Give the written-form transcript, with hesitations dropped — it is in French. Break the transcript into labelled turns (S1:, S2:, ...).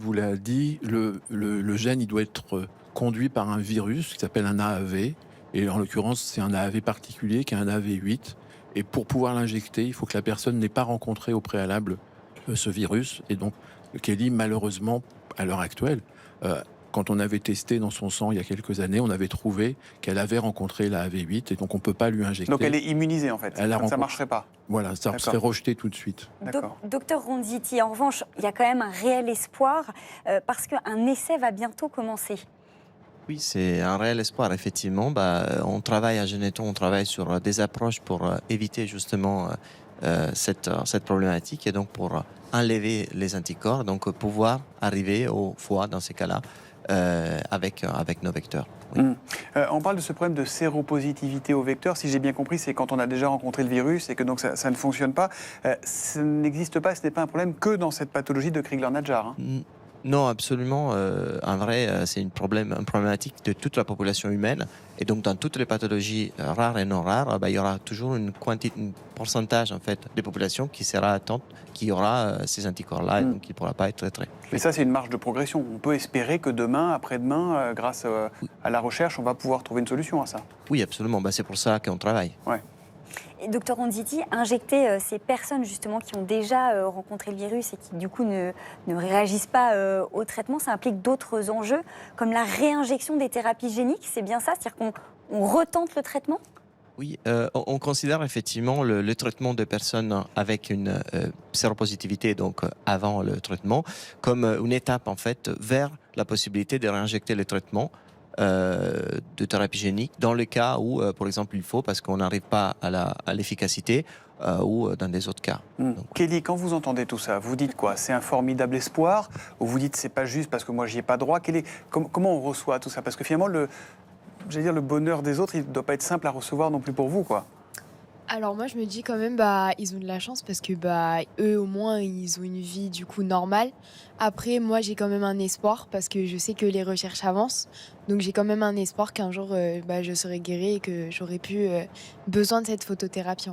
S1: vous l'a dit, le gène, il doit être conduit par un virus qui s'appelle un AAV. Et en l'occurrence, c'est un AAV particulier qui est un AAV8. Et pour pouvoir l'injecter, il faut que la personne n'ait pas rencontré au préalable ce virus. Et donc, Kelly, malheureusement, à l'heure actuelle, euh, quand on avait testé dans son sang il y a quelques années, on avait trouvé qu'elle avait rencontré la AV8 et donc on ne peut pas lui injecter.
S2: Donc elle est immunisée en fait,
S1: Elle a
S2: ça ne marcherait pas.
S1: Voilà, ça serait rejeté tout de suite.
S3: Docteur Ronziti, en revanche, il y a quand même un réel espoir parce qu'un essai va bientôt commencer.
S4: Oui, c'est un réel espoir, effectivement. On travaille à Genetton, on travaille sur des approches pour éviter justement cette problématique et donc pour enlever les anticorps, donc pouvoir arriver au foie dans ces cas-là avec nos vecteurs. Oui.
S2: On parle de ce problème de séropositivité au vecteur. Si j'ai bien compris, c'est quand on a déjà rencontré le virus et que donc ça ne fonctionne pas. Ça n'existe pas, ce n'est pas un problème que dans cette pathologie de Crigler-Najjar.
S4: Non, absolument. En vrai, c'est une problématique de toute la population humaine. Et donc, dans toutes les pathologies rares et non rares, il y aura toujours un pourcentage en fait, des populations qui sera atteinte, qui aura ces anticorps-là, et donc qui ne pourra pas être traité.
S2: Mais ça, c'est une marge de progression. On peut espérer que demain, après-demain, grâce à la recherche, on va pouvoir trouver une solution à ça.
S4: Oui, absolument. C'est pour ça qu'on travaille.
S2: Ouais.
S3: Et docteur Ronziti, injecter ces personnes justement qui ont déjà rencontré le virus et qui du coup ne réagissent pas au traitement, ça implique d'autres enjeux comme la réinjection des thérapies géniques, c'est bien ça? C'est-à-dire qu'on retente le traitement?
S4: Oui, on considère effectivement le traitement de personnes avec une séropositivité, donc avant le traitement, comme une étape en fait vers la possibilité de réinjecter le traitement de thérapie génique dans le cas où, par exemple, il faut parce qu'on n'arrive pas à l'efficacité ou dans des autres cas. Donc,
S2: Kelly, quand vous entendez tout ça, vous dites quoi? C'est un formidable espoir ou vous dites c'est pas juste parce que moi j'y ai pas droit? Comment on reçoit tout ça? Parce que finalement, le bonheur des autres, il ne doit pas être simple à recevoir non plus pour vous, quoi.
S5: Alors moi je me dis quand même ils ont de la chance parce que eux au moins ils ont une vie du coup normale. Après moi j'ai quand même un espoir parce que je sais que les recherches avancent. Donc j'ai quand même un espoir qu'un jour je serai guérie et que j'aurai plus besoin de cette photothérapie.